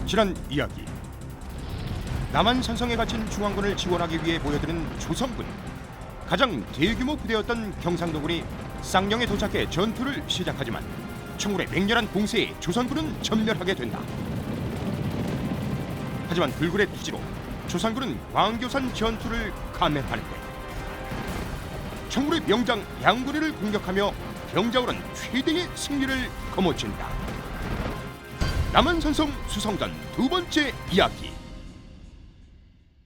지난 이야기. 남한 산성에 갇힌 중앙군을 지원하기 위해 모여드는 조선군. 가장 대규모 부대였던 경상도군이 쌍령에 도착해 전투를 시작하지만 청군의 맹렬한 공세에 조선군은 전멸하게 된다. 하지만 불굴의 투지로 조선군은 광교산 전투를 감행하는데 청군의 명장 양구리를 공격하며 병자호는 최대의 승리를 거머쥔다. 남한산성 수성전 두 번째 이야기.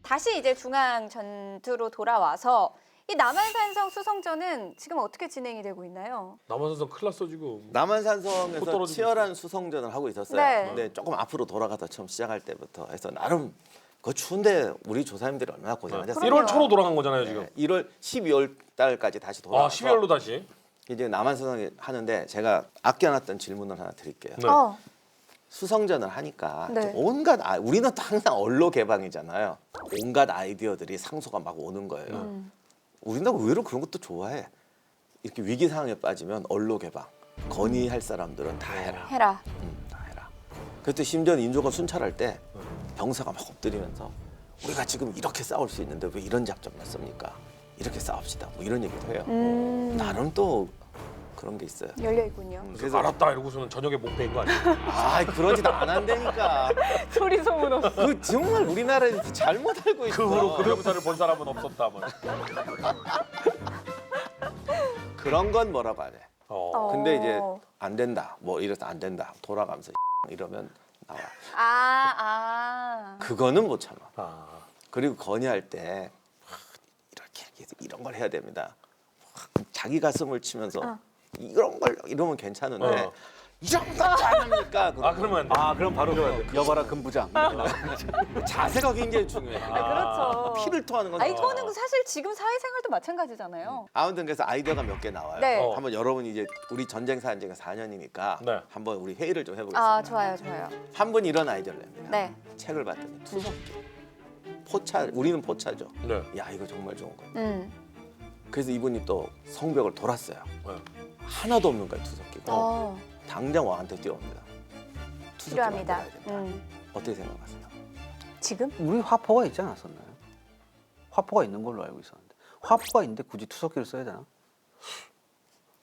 다시 이제 중앙 전투로 돌아와서 이 남한산성 수성전은 지금 어떻게 진행이 되고 있나요? 남한산성 큰일 났어 지금. 남한산성에서 치열한 수성전을 하고 있었어요. 네. 근데 조금 앞으로 돌아가서 처음 시작할 때부터 해서 나름 그 추운데 우리 조사님들이 얼마나 고생하셨어요. 1월 초로 돌아간 거잖아요 지금. 1월 12월 달까지 다시 아 돌아와서 12월로 다시. 이제 남한산성 하는데 제가 아껴놨던 질문을 하나 드릴게요. 네. 수성전을 하니까 네. 온갖 우리는 또 항상 언로 개방이잖아요. 온갖 아이디어들이 상소가 막 오는 거예요. 우리나라 의외로 그런 것도 좋아해. 이렇게 위기 상황에 빠지면 언로 개방. 건의할 사람들은 다 해라. 다 해라. 그때 심지어 인조가 순찰할 때 병사가 막 엎드리면서 우리가 지금 이렇게 싸울 수 있는데 왜 이런 작전만 씁니까? 이렇게 싸웁시다. 뭐 이런 얘기도 해요. 나름 또 그런 게 있어요. 열려 있군요. 그래서 알았다 이러고서는 저녁에 목 베인 거 아니야? 그러지도 안 한다니까. 소리 소문 없어. 그 정말 우리나라에서 잘못 알고 있어. 그 후로 그 병사를 본 사람은 없었다. 뭐. 그런 건 뭐라고 안 해. 어. 근데 이제 안 된다. 뭐 이래서 안 된다. 돌아가면서 이러면 나와. 그거는 못 참아. 아. 그리고 건의할 때 이렇게 해서 이런 걸 해야 됩니다. 자기 가슴을 치면서 이런 걸 이러면 괜찮은데 이런 것도 안 합니까? 그러면 안 돼. 그럼 바로 여봐라 금부장. 자세가 굉장히 중요해. 그렇죠. 피를 토하는 건. 아니 토하는 거 사실 지금 사회생활도 마찬가지잖아요. 아무튼 그래서 아이디어가 몇 개 나와요. 네. 한번 여러분 이제 우리 전쟁 사안제가 4년이니까 네. 한번 우리 회의를 좀 해보겠습니다. 좋아요. 한 분 이런 아이디어를 냅니다. 네. 책을 봤더니 투석기. 포차, 우리는 포차죠. 네. 야 이거 정말 좋은 거야. 음. 그래서 이분이 또 성벽을 돌았어요. 네. 하나도 없는 거야 투석기가. 당장 왕한테 뛰어옵니다. 투석기 필요합니다. 만들어야 된다. 어떻게 생각하세요? 지금? 우리 화포가 있지 않았었나요? 화포가 있는 걸로 알고 있었는데 화포가 있는데 굳이 투석기를 써야 되나?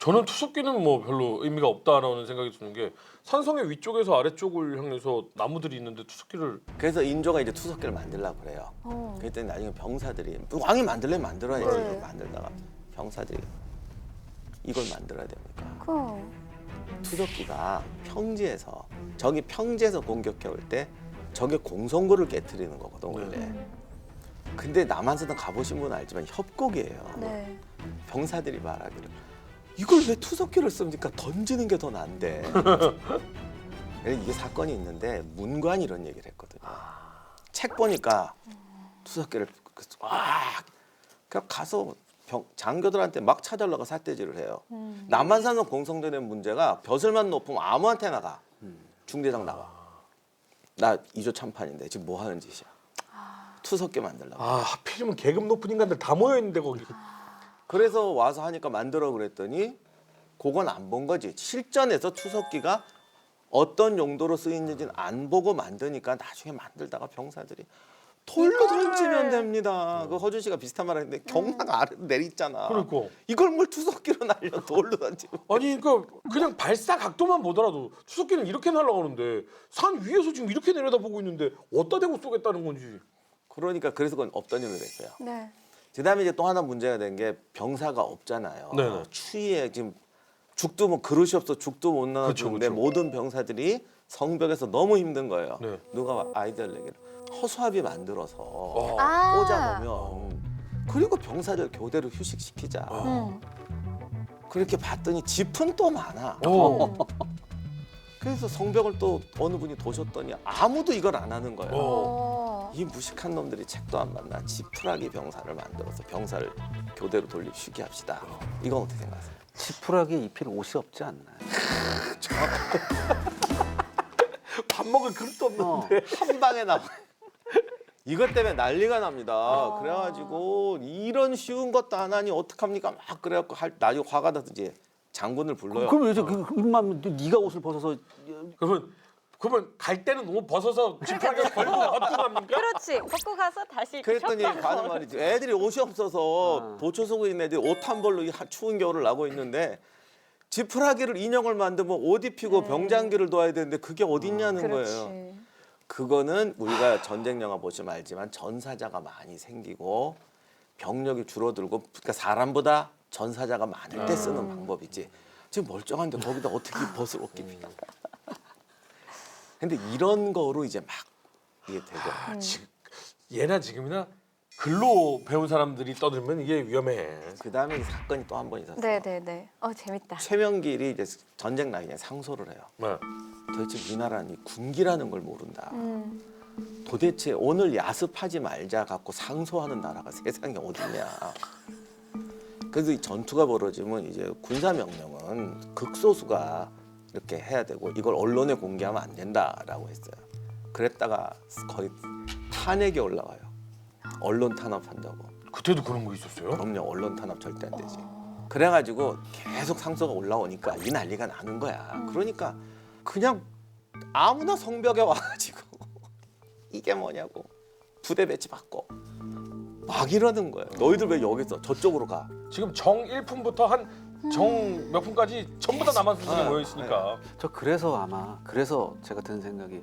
저는 투석기는 뭐 별로 의미가 없다라는 생각이 드는 게 산성의 위쪽에서 아래쪽을 향해서 나무들이 있는데 투석기를 그래서 인조가 이제 투석기를 만들려고 그래요. 그랬더니 나중에 병사들이 왕이 만들려면 만들어야지. 네. 이걸 만들다가 병사들이 이걸 만들어야 됩니까? 그 투석기가 평지에서 적이 평지에서 공격해 올 때 적의 공성고를 깨트리는 거거든 원래. 근데 남한산성 가보신 분은 알지만 협곡이에요. 네. 병사들이 말하기를 이걸 왜 투석기를 씁니까? 던지는 게 더 난데. 이게 사건이 있는데 문관이 이런 얘기를 했거든요. 책 보니까 투석기를 그냥 가서 장교들한테 막 찾아올라가 삿대질을 해요. 남한산성 공성전의 문제가 벼슬만 높으면 아무한테나 가. 중대장 나와. 나 이조 참판인데 지금 뭐 하는 짓이야. 투석기 만들려고. 하필이면 계급 높은 인간들 다 모여 있는데 거기. 그래서 와서 하니까 만들어 그랬더니 그건 안 본 거지. 실전에서 투석기가 어떤 용도로 쓰이는지는 안 보고 만드니까 나중에 만들다가 병사들이 돌로 던지면 됩니다. 그 허준 씨가 비슷한 말 했는데 경락 아래로 내리잖아. 그러니까. 이걸 뭘 투석기로 날려 돌로 던지고. 아니 그러니까 그냥 발사 각도만 보더라도 투석기는 이렇게 날아가는데 산 위에서 지금 이렇게 내려다보고 있는데 어디다 대고 쏘겠다는 건지. 그러니까 그래서 그건 없던 일을 했어요. 네. 그다음에 이제 또 하나 문제가 된 게 병사가 없잖아요. 네네. 추위에 지금 죽도 뭐 그릇이 없어 죽도 못 나왔는데 그쵸. 모든 병사들이 성벽에서 너무 힘든 거예요. 네. 누가 아이디어를 내기를 허수아비 만들어서 아. 꽂아 놓으면 그리고 병사들 교대로 휴식시키자. 그렇게 봤더니 짚은 또 많아. 그래서 성벽을 또 어느 분이 도셨더니 아무도 이걸 안 하는 거예요. 이 무식한 놈들이 책도 안 봤나 지푸라기 병사를 만들어서 병사를 교대로 돌리쉬게 합시다. 이건 어떻게 생각하세요? 지푸라기 입힐 옷이 없지 않나요? 밥 먹을 그릇도 없는데. 한 방에 나와. 이것 때문에 난리가 납니다. 그래가지고 이런 쉬운 것도 안 하니 어떡합니까? 막 그래갖고 나중에 화가 나서 이제 장군을 불러요. 그럼 이제 입만 네가 옷을 벗어서 그러면 그러면 갈 때는 옷 벗어서 지푸라기 걸고 헌팅합니까? 그렇지. 벗고 가서 다시 이렇게 그랬더니 쉬었다가. 가는 말이지. 애들이 옷이 없어서 보초 속에 있는 애들이 옷 한 벌로 이 추운 겨울을 나고 있는데 지푸라기를 인형을 만들면 옷 입히고 병장기를 둬야 되는데 그게 어딨냐는 거예요. 그렇지. 그거는 우리가 전쟁 영화 보시면 알지만 전사자가 많이 생기고 병력이 줄어들고 그러니까 사람보다 전사자가 많을 때 쓰는 방법이지. 지금 멀쩡한데 거기다 어떻게 벗을 옷 입히냐. 근데 이런 거로 이제 막 이게 되고 예나 지금이나 글로 배운 사람들이 떠들면 이게 위험해. 그다음에 이 사건이 또 한 번 있었어요. 네네네. 재밌다. 최명길이 이제 전쟁 나기 전에 상소를 해요. 네. 도대체 이 나라는 이 군기라는 걸 모른다. 도대체 오늘 야습하지 말자 갖고 상소하는 나라가 세상에 어딨냐. 그래서 이 전투가 벌어지면 이제 군사 명령은 극소수가 이렇게 해야 되고 이걸 언론에 공개하면 안 된다라고 했어요. 그랬다가 거의 탄핵이 올라와요. 언론 탄압한다고. 그때도 그런 거 있었어요? 그럼요. 언론 탄압 절대 안 되지. 그래가지고 계속 상소가 올라오니까 이 난리가 나는 거야. 그러니까 그냥 아무나 성벽에 와가지고 이게 뭐냐고 부대 배치 받고 막 이러는 거예요. 너희들 왜 여기서 저쪽으로 가? 지금 정 1품부터 한 정 몇 품까지 전부 다 남한 수준에 모여 있으니까. 저 그래서 아마 그래서 제가 드는 생각이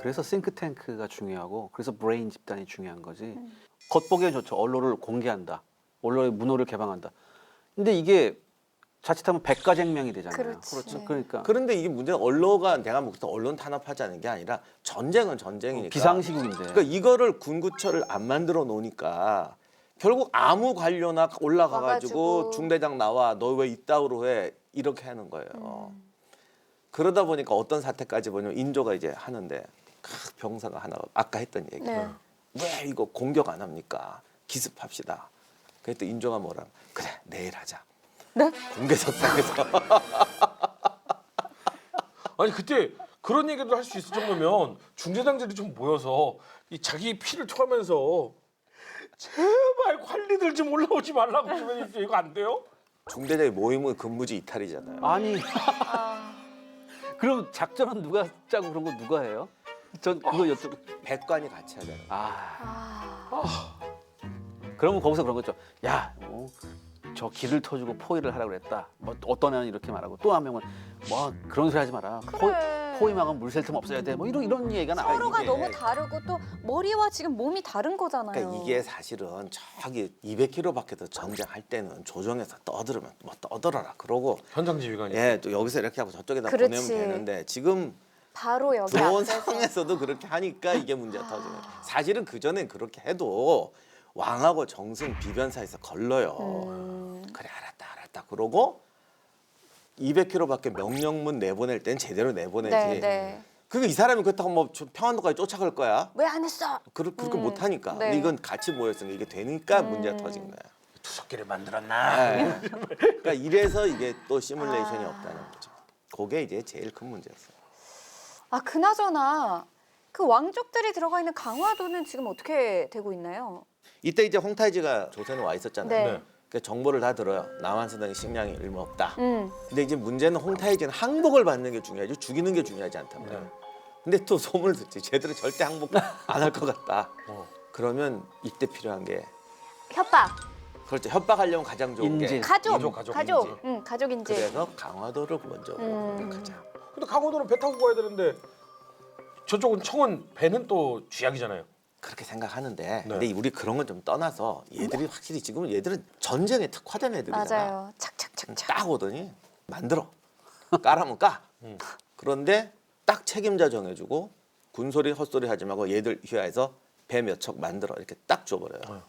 그래서 싱크탱크가 중요하고 그래서 브레인 집단이 중요한 거지. 겉보기엔 좋죠. 언론을 공개한다. 언론의 문호를 개방한다. 근데 이게 자칫하면 백가쟁명이 되잖아요. 그렇지. 그러니까 그런데 이게 문제는 언론가 내가 뭐 언론 탄압하자는 게 아니라 전쟁은 전쟁이니까. 비상시국인데. 그러니까 이거를 군구처를 안 만들어 놓으니까 결국 아무 관료나 올라가가지고 와가지고. 중대장 나와 너 왜 이따위로 해 이렇게 하는 거예요. 그러다 보니까 어떤 사태까지 보냐면 인조가 이제 하는데 병사가 하나 아까 했던 얘기. 네. 왜 이거 공격 안 합니까? 기습합시다. 그랬더니 인조가 뭐라? 그래 내일 하자. 네? 공개석상에서. 아니 그때 그런 얘기도 할 수 있을 정도면 중대장들이 좀 모여서 이 자기 피를 토하면서 제발 관리들 좀 올라오지 말라고 좀 해주세요. 이거 안 돼요? 중대장의 모임은 근무지 이탈이잖아요. 아니 아, 그럼 작전은 누가 짜고 그런 거 누가 해요? 전 그거 여쭤. 백관이 같이 하잖아요. 아. 그러면 거기서 그런 거죠. 야, 저 길을 터주고 포위를 하라고 그랬다. 뭐 어떤 애는 이렇게 말하고 또 한 명은 뭐 그런 소리 하지 마라. 그래. 포위망은 물 셀 틈 없어야 돼. 뭐 이런 얘기가 나와요. 서로가 이게- 너무 다르고 또 머리와 지금 몸이 다른 거잖아요. 그러니까 이게 사실은 저기 200km 밖에서 전쟁할 때는 조정에서 떠들으면 뭐 떠들어라 그러고 현장 지휘관이. 예 또 여기서 이렇게 하고 저쪽에다 그렇지. 보내면 되는데 지금 바로 여기 들어온 앞에서. 상황에서도 그렇게 하니까 이게 문제가 터지는 거예요. 사실은 그 전엔 그렇게 해도 왕하고 정승 비변사에서 걸러요. 그래 알았다 그러고 200km밖에 명령문 내보낼 땐 제대로 내보내지. 네. 그게 이 사람이 그렇다고 뭐 평안도까지 쫓아갈 거야? 왜 안 했어? 그렇게 못 하니까. 네. 근데 이건 같이 모였으니까 이게 되니까 문제가 터진 거야. 투석기를 만들었나? 네. 그러니까 이래서 이게 또 시뮬레이션이 아. 없다는 거죠. 그게 이제 제일 큰 문제였어요. 그나저나 그 왕족들이 들어가 있는 강화도는 지금 어떻게 되고 있나요? 이때 이제 홍타이지가 조선에 와 있었잖아요. 네. 네. 그러니까 정보를 다 들어요. 남한산성이 식량이 얼마 없다. 음. 근데 이제 문제는 홍타이지는 항복을 받는 게 중요하지 죽이는 게 중요하지 않단 말이에요. 네. 근데 또 소문을 듣지. 쟤들은 절대 항복 안 할 것 같다. 어. 그러면 이때 필요한 게 협박, 그렇죠. 협박하려면 가장 좋은 게 인질. 가족, 가족 인질. 응, 가족 인질. 그래서 강화도를 먼저 공격하자. 근데 강원도는 배 타고 가야 되는데 저쪽은 청은 배는 또 쥐약이잖아요. 그렇게 생각하는데 네. 근데 우리 그런 건 좀 떠나서 얘들이 확실히 지금은 얘들은 전쟁에 특화된 애들이잖아. 맞아요. 착착착착. 딱 오더니 만들어. 까라면 까. 그런데 딱 책임자 정해주고 군소리 헛소리 하지 말고 얘들 휘하해서 배 몇 척 만들어 이렇게 딱 줘버려요.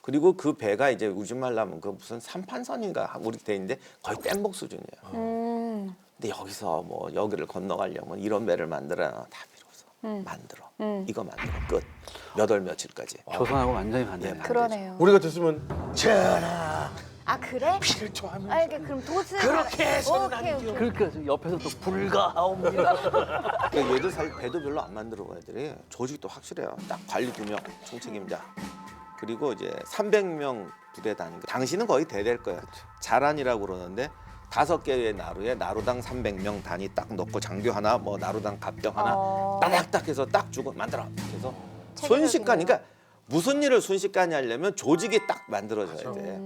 그리고 그 배가 이제 우지 말라면 그 무슨 삼판선인가 우리 돼 있는데 거의 뗏목 수준이에요. 근데 여기서 뭐 여기를 건너가려면 이런 배를 만들어야 다 필요 없어. 만들어. 이거 만들어. 끝. 몇 월 며칠까지. 조선하고 완전히 반대네. 예, 그러네요. 우리가 됐으면 전하 그래? 피를 토하면 알게 그럼 도스. 그렇게 해서는 오케이, 아니죠. 오케이. 그러니까 옆에서 또 불가하옵니다. 그러니까 얘들 사실 배도 별로 안 만들어 애들이 조직도 확실해요. 딱 관리 2명 총책임자. 그리고 이제 300명 부대 단위. 당시는 거의 대될 거예요. 자란이라고 그러는데 5개의 나루에 나루당 300명 단위 딱 넣고 장교 하나, 뭐 나루당 갑병 하나 따닥딱 해서 딱 주고 만들어. 그래서 순식간, 그러니까 무슨 일을 순식간에 하려면 조직이 딱 만들어져야 돼.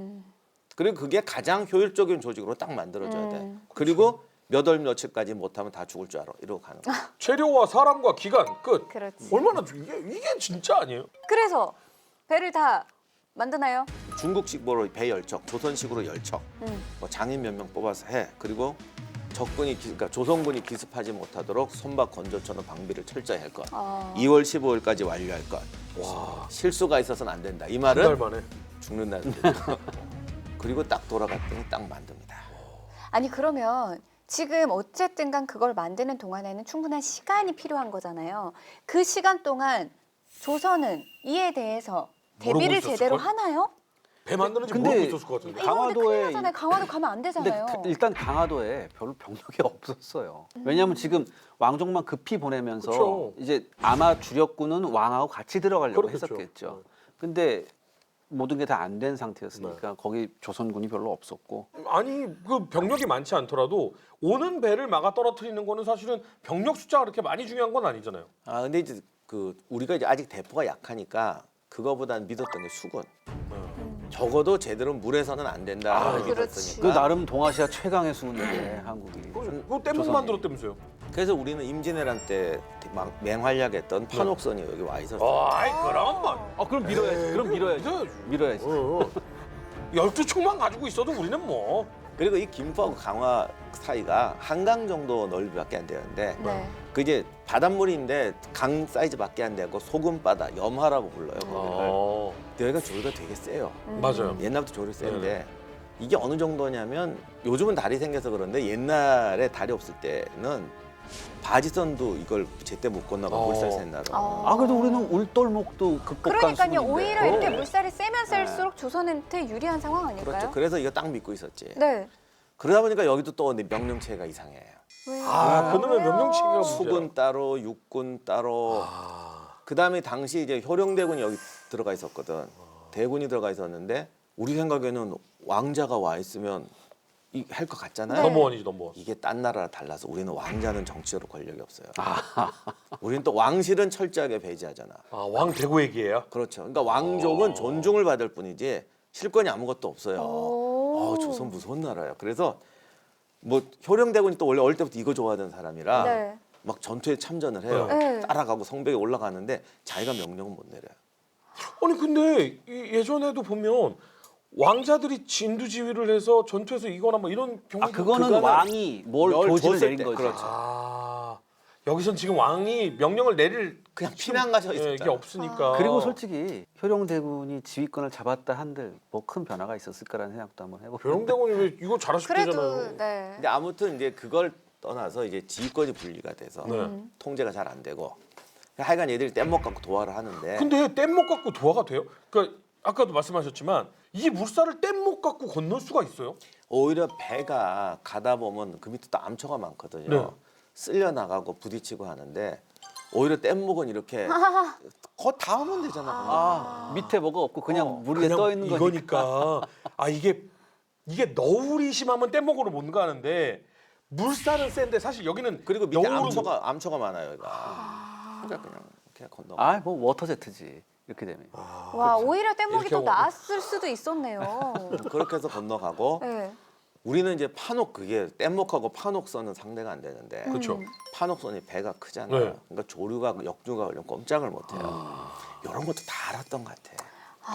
그리고 그게 가장 효율적인 조직으로 딱 만들어져야 돼. 그리고 몇 월 며칠까지 못하면 다 죽을 줄 알아. 이러고 가는 거야. 재료와 사람과 기간 끝. 그렇지. 얼마나 이게 진짜 아니에요? 그래서 배를 다 만드나요? 중국식으로 배 10척, 조선식으로 10척. 뭐 장인 몇 명 뽑아서 해. 그리고 그러니까 조선군이 기습하지 못하도록 선박 건조처럼 방비를 철저히 할 것. 2월 15일까지 완료할 것. 와, 실수가 있어서는 안 된다. 이 한 달 말은 만에. 죽는다는 얘기죠. 그리고 딱 돌아갔더니 딱 만듭니다. 아니 그러면 지금 어쨌든 간 그걸 만드는 동안에는 충분한 시간이 필요한 거잖아요. 그 시간 동안 조선은 이에 대해서 모르고 대비를 있었을 제대로 걸? 하나요? 배 만드는지 근데 모르고 있었을 것 같은데. 이거 근데 강화도에 큰일 나잖아요. 강화도 가면 안 근데 되잖아요. 일단 강화도에 별로 병력이 없었어요. 왜냐하면 지금 왕족만 급히 보내면서 그쵸. 이제 아마 주력군은 왕하고 같이 들어가려고 그렇겠죠. 했었겠죠. 근데 모든 게 다 안 된 상태였으니까 네. 거기 조선군이 별로 없었고. 아니 그 병력이 많지 않더라도 오는 배를 막아 떨어뜨리는 거는 사실은 병력 숫자가 그렇게 많이 중요한 건 아니잖아요. 아 근데 이제 우리가 이제 아직 대포가 약하니까 그거보단 믿었던 게 수군. 적어도 제대로 물에서는 안 된다. 그렇지. 믿었으니까. 그 나름 동아시아 최강의 수군인데 한국이. 그거 뗏목 조선이. 만들었다면서요? 그래서 우리는 임진왜란 때 막 맹활약했던 판옥선이 여기 와 있었어요. 아이 그럼만. 그럼 밀어야지. 그럼 밀어야지. 밀어야지. 12촉만 가지고 있어도 우리는 뭐. 그리고 이 김포하고 강화 사이가 한강 정도 넓이밖에 안 되는데 네. 그 이제 바닷물인데 강 사이즈밖에 안 되고 소금바다, 염하라고 불러요. 거기를. 여기가 조류가 되게 세요. 맞아요. 옛날부터 조류 센데 이게 어느 정도냐면 요즘은 다리 생겨서 그런데 옛날에 다리 없을 때는 바지선도 이걸 제때 못 건너가 물살 샌다고. 그래도 우리는 울돌목도 극복한 그러니까요. 수군인데. 오히려 이렇게 물살이 세면 셀수록 조선한테 유리한 상황 아닐까요? 그렇죠. 그래서 이거 딱 믿고 있었지. 네. 그러다 보니까 여기도 또 명령체가 이상해요. 왜요? 그놈의 왜요? 명령치기가 문제야. 수군 따로, 육군 따로. 그다음에 당시 이제 효령대군이 여기 들어가 있었거든. 대군이 들어가 있었는데 우리 생각에는 왕자가 와 있으면 할 것 같잖아요. 네. 넘버원이지 넘버원. 이게 딴 나라랑 달라서 우리는 왕자는 정치적으로 권력이 없어요. 우리는 또 왕실은 철저하게 배제하잖아. 왕 대구 얘기예요? 그렇죠. 그러니까 왕족은 존중을 받을 뿐이지 실권이 아무것도 없어요. 조선 무서운 나라예요. 그래서 뭐 효령대군이 또 원래 어릴 때부터 이거 좋아하던 사람이라 네. 막 전투에 참전을 해요. 네. 따라가고 성벽에 올라가는데 자기가 명령은 못 내려요. 아니 근데 예전에도 보면 왕자들이 진두지휘를 해서 전투에서 이거나 뭐 이런 경우도 그거는 그거는 왕이 뭘 열 조지를 줬을 내린 때, 거죠. 그렇죠. 여기선 지금 왕이 명령을 내릴 그냥 피난 가셔 이게 있었잖아. 없으니까. 그리고 솔직히 효령대군이 지휘권을 잡았다 한들 뭐 큰 변화가 있었을 거라는 생각도 한번 해보고. 효령대군이 왜 이거 잘하실 그래도 때잖아요. 네. 근데 아무튼 이제 그걸 떠나서 이제 지휘권이 분리가 돼서 네. 통제가 잘 안 되고 하여간 얘들이 뗏목 갖고 도하를 하는데 근데 뗏목 갖고 도화가 돼요? 그러니까 아까도 말씀하셨지만 이 물살을 뗏목 갖고 건널 수가 있어요? 오히려 배가 가다 보면 그 밑에 또 암초가 많거든요. 네. 쓸려 나가고 부딪히고 하는데 오히려 뗏목은 이렇게 거 닿으면 되잖아. 밑에 뭐가 없고 그냥 물 위에 그냥 떠 있는 거니까. 이거니까. 이게 너울이 심하면 뗏목으로 못 가는데 물살은 센데 사실 여기는 그리고 밑에 너울은 암초가 많아요. 여기가. 그러니까 그냥 건너. 뭐 워터제트지 이렇게 되면. 와 오히려 뗏목이 이렇게 더 하고. 나았을 수도 있었네요. 그렇게 해서 건너가고 네. 우리는 이제 판옥 그게 뗏목하고 판옥선은 상대가 안 되는데 그렇죠. 판옥선이 배가 크잖아요. 네. 그러니까 조류가 역류가 걸리면 꼼짝을 못해요. 이런 것도 다 알았던 것 같아.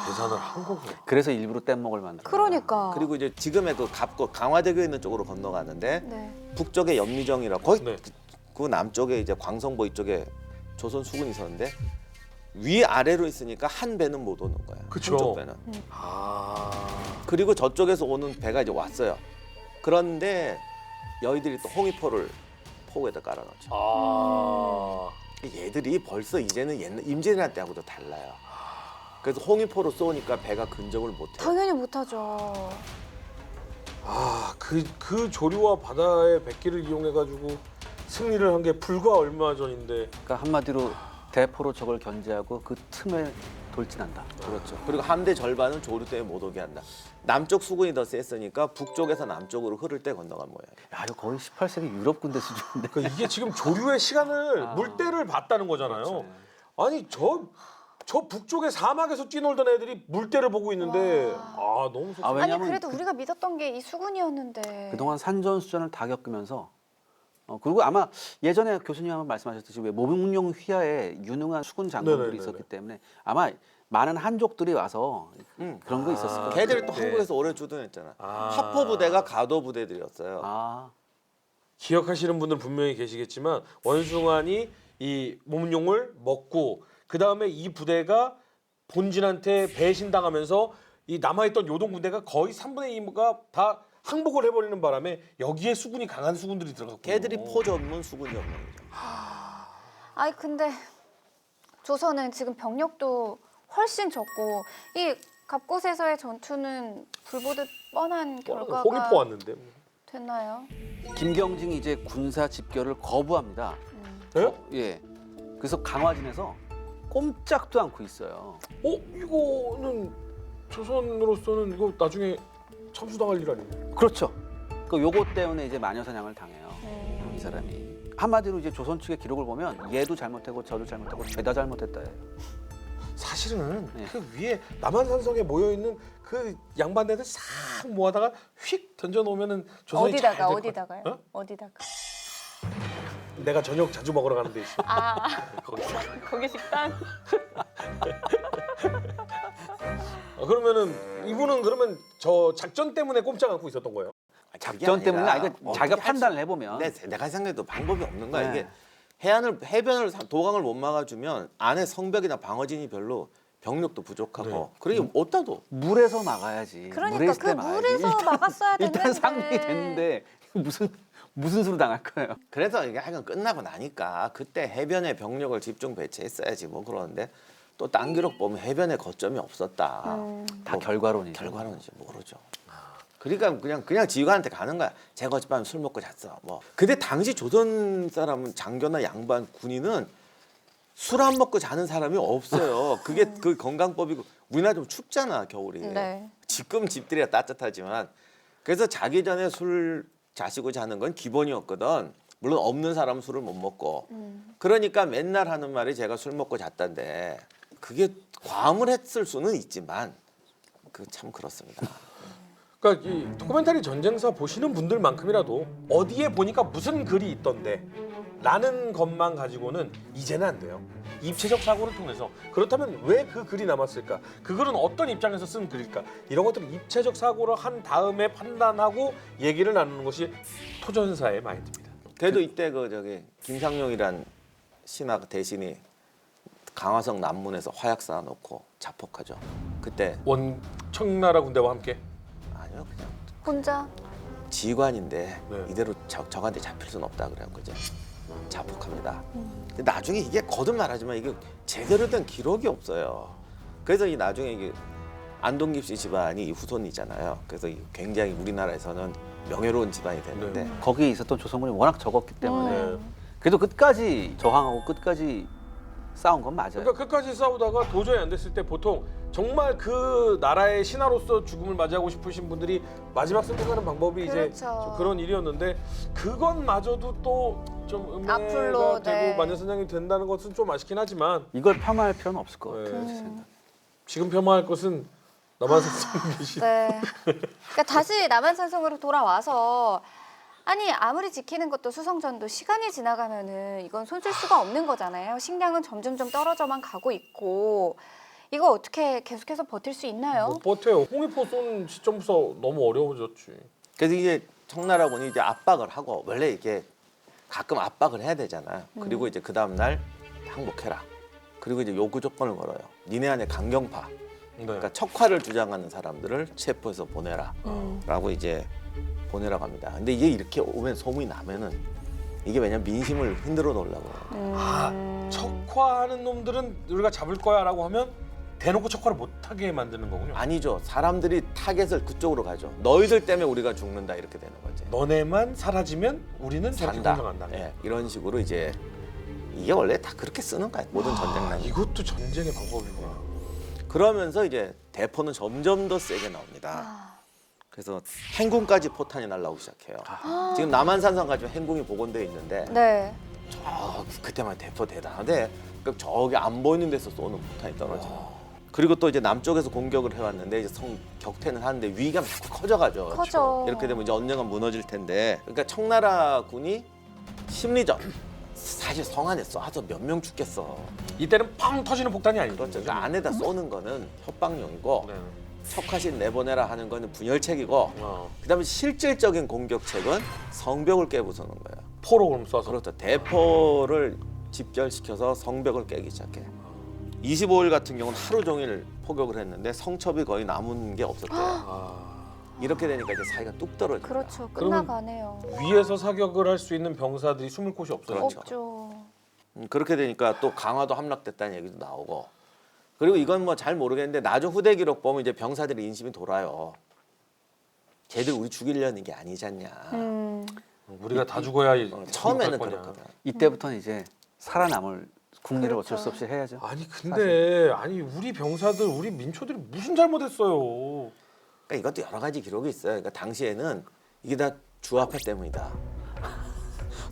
계산을 한 거고. 그래서 일부러 뗏목을 만들어. 그러니까. 그리고 이제 지금의 그 갑고 강화대교 있는 쪽으로 건너가는데 네. 북쪽에 연미정이라 거기 네. 그 남쪽에 이제 광성보 이쪽에 조선 수군이 있었는데 위 아래로 있으니까 한 배는 못 오는 거야. 그쵸. 한쪽 배는. 그리고 저쪽에서 오는 배가 이제 왔어요. 그런데 여의들이 또 홍위포를 포구에다 깔아놓죠. 얘들이 벌써 이제는 옛날 임진왜란 때하고도 달라요. 그래서 홍위포로 쏘니까 배가 근접을 못해요. 당연히 못하죠. 그 조류와 바다의 백기를 이용해 가지고 승리를 한 게 불과 얼마 전인데 그러니까 한마디로 대포로 적을 견제하고 그 틈에 돌진한다. 그렇죠. 그리고 함대 절반은 조류 때문에 못 오게 한다. 남쪽 수군이 더 셌으니까 북쪽에서 남쪽으로 흐를 때 건너간 모양이에요. 야, 이거 거의 18세기 유럽 군대 수준인데. 그러니까 이게 지금 조류의 시간을 아. 물때를 봤다는 거잖아요. 그렇죠. 아니 저 북쪽의 사막에서 뛰놀던 애들이 물때를 보고 있는데 너무 속상해. 아, 아니 왜냐면 그래도 우리가 믿었던 게 이 수군이었는데. 그동안 산전수전을 다 겪으면서 그리고 아마 예전에 교수님 한번 말씀하셨듯이 왜 모병용 휘하에 유능한 수군 장군들이 네네네네. 있었기 때문에 아마 많은 한족들이 와서 그런 거 있었을 거예요. 걔들이 또 네. 한국에서 오래 주둔했잖아. 아. 하포 부대가 가도 부대들이었어요. 아, 기억하시는 분들 분명히 계시겠지만 원숭아니 이 몸용을 먹고 그 다음에 이 부대가 본진한테 배신당하면서 이 남아있던 요동 군대가 거의 3분의 2가 다 항복을 해버리는 바람에 여기에 수군이 강한 수군들이 들어갔고 걔들이 포 전문 수군 전문이죠. 아니 근데 조선은 지금 병력도 훨씬 적고 이 갑곳에서의 전투는 불보듯 뻔한 결과가 홍익포 왔는데 됐나요? 김경진이 이제 군사 집결을 거부합니다. 예? 예. 그래서 강화진에서 꼼짝도 않고 있어요. 이거는 조선으로서는 이거 나중에 참수당할 일 아니에요? 그렇죠. 그 요거 때문에 이제 마녀사냥을 당해요. 이 사람이. 한마디로 이제 조선 측의 기록을 보면 얘도 잘못했고 저도 잘못했고 죄다 잘못했다. 사실은 네. 그 위에 남한산성에 모여 있는 그 양반네들 싹 모아다가 휙 던져 놓으면은 조선이 어디다가 잘 될 것 어디다가요? 같아. 어? 어디다가? 내가 저녁 자주 먹으러 가는 데 있어. 아 거기. 거기 식당? 그러면은 이분은 그러면 저 작전 때문에 꼼짝 않고 있었던 거예요? 작전 때문에 자기가 어떻게 판단을 해보면 내가 생각해도 방법이 없는 거야. 네. 이게 해변을 도강을 못 막아주면 안에 성벽이나 방어진이 별로 병력도 부족하고 네. 그러게 어따도 물에서 막아야지. 그러니까 물에 있을 그 때 막아야지. 물에서 막았어야 됐는데. 일단 상륙이 됐는데 무슨 수로 당할 거예요? 그래서 이게 하여간 끝나고 나니까 그때 해변에 병력을 집중 배치했어야지 뭐 그러는데 또 딴 기록 보면 해변에 거점이 없었다. 다 결과론이죠. 결과론이지 모르죠. 그러니까 그냥 지휘관한테 가는 거야. 제가 어젯밤에 술 먹고 잤어. 뭐. 근데 당시 조선 사람은 장교나 양반 군인은 술 안 먹고 자는 사람이 없어요. 그게 그 건강법이고 우리나라 좀 춥잖아 겨울이. 네. 지금 집들이야 따뜻하지만 그래서 자기 전에 술 자시고 자는 건 기본이었거든. 물론 없는 사람은 술을 못 먹고. 그러니까 맨날 하는 말이 제가 술 먹고 잤다는데 그게 과음을 했을 수는 있지만 그 참 그렇습니다. 그러니까 이 도큐멘터리 전쟁사 보시는 분들만큼이라도 어디에 보니까 무슨 글이 있던데 라는 것만 가지고는 이제는 안 돼요. 입체적 사고를 통해서 그렇다면 왜 그 글이 남았을까? 그 글은 어떤 입장에서 쓴 글일까? 이런 것들을 입체적 사고를 한 다음에 판단하고 얘기를 나누는 것이 토전사의 마인드입니다. 그래도 이때 김상용이란 신하 대신이 강화성 남문에서 화약 쌓아놓고 자폭하죠. 그때 원청나라 군대와 함께 아니요 그냥 혼자? 지휘관인데 네. 이대로 적한테 잡힐 수는 없다 그래갖고 이제 자폭합니다. 근데 나중에 이게 거듭 말하지만 이게 제대로 된 기록이 없어요. 그래서 이 나중에 이게 안동깁 씨 집안이 이 후손이잖아요. 그래서 굉장히 우리나라에서는 명예로운 집안이 되는데 네. 거기에 있었던 조선군이 워낙 적었기 때문에 네. 그래도 끝까지 저항하고 끝까지 싸운 건 맞아요. 그러니까 끝까지 싸우다가 도저히 안 됐을 때 보통 정말 그 나라의 신하로서 죽음을 맞이하고 싶으신 분들이 마지막 선택하는 방법이 이제 그렇죠. 그런 일이었는데 그것마저도 또 좀 음해가 앞으로, 되고 네. 마녀사냥이 된다는 것은 좀 아쉽긴 하지만 이걸 폄하할 필요는 없을 것 네. 같아요. 제 생각에. 지금 폄하할 것은 남한산성 계신 네. 그러니까 다시 남한산성으로 돌아와서 아니 아무리 지키는 것도 수성전도 시간이 지나가면은 이건 손쓸 수가 없는 거잖아요. 식량은 점점점 떨어져만 가고 있고 이거 어떻게 계속해서 버틸 수 있나요? 못 버텨요. 홍익포 쏜 시점부터 너무 어려워졌지. 그래서 이제 청나라군이 이제 압박을 하고 원래 이게 가끔 압박을 해야 되잖아요. 그리고 이제 그 다음 날 항복해라. 그리고 이제 요구 조건을 걸어요. 니네 안에 강경파, 네. 그러니까 척화를 주장하는 사람들을 체포해서 보내라라고 이제 보내라고 합니다. 근데 이게 이렇게 오면 소문이 나면은 이게 왜냐면 민심을 흔들어 놓으려고. 척화하는 놈들은 우리가 잡을 거야라고 하면 대놓고 척화를 못하게 만드는 거군요. 아니죠. 사람들이 타겟을 그쪽으로 가죠. 너희들 때문에 우리가 죽는다 이렇게 되는 거지. 너네만 사라지면 우리는 저렇게 산다. 공정한다. 예, 이런 식으로 이제 이게 원래 다 그렇게 쓰는 거야. 모든 전쟁 난. 이것도 전쟁의 방법이구나. 그러면서 이제 대포는 점점 더 세게 나옵니다. 아, 그래서 행궁까지 포탄이 날라오기 시작해요. 지금 남한산성까지 행궁이 복원되어 있는데 네. 그때만 대포 대단한데 저기 안 보이는 데서 쏘는 포탄이 떨어져요. 그리고 또 이제 남쪽에서 공격을 해왔는데 이제 격퇴는 하는데 위기가 자꾸 커져가죠. 커져. 이렇게 되면 이제 언젠가 무너질 텐데. 그러니까 청나라 군이 심리전. 사실 성 안에 쏴서 몇 명 죽겠어. 이때는 팡 터지는 폭탄이 아니죠. 그렇죠. 그러니까 안에다 쏘는 거는 협박용이고 네. 척하신 내보내라 하는 거는 분열책이고 그다음에 실질적인 공격책은 성벽을 깨부수는 거예요. 포로 그럼 쏴서. 그렇죠. 대포를 집결시켜서 성벽을 깨기 시작해. 25일 같은 경우는 하루 종일 포격을 했는데 성첩이 거의 남은 게 없었대요. 아. 이렇게 되니까 이제 사이가 뚝 떨어져요. 그렇죠. 그러면- 끝나가네요. 위에서 사격을 할 수 있는 병사들이 숨을 곳이 없어요. 그렇죠. 없죠. 그렇게 되니까 또 강화도 함락됐다는 얘기도 나오고. 그리고 이건 뭐 잘 모르겠는데 나중 후대 기록 보면 이제 병사들의 인심이 돌아요. 쟤들 우리 죽이려는 게 아니잖냐. 우리가 다 죽어야 처음에는 거냐. 그렇거든. 이때부터는 이제 살아남을 국리를 어쩔 수 없이 해야죠. 아니 근데 아니 우리 병사들 우리 민초들이 무슨 잘못했어요. 그러니까 이것도 여러 가지 기록이 있어요. 그러니까 당시에는 이게 다 주화파 때문이다.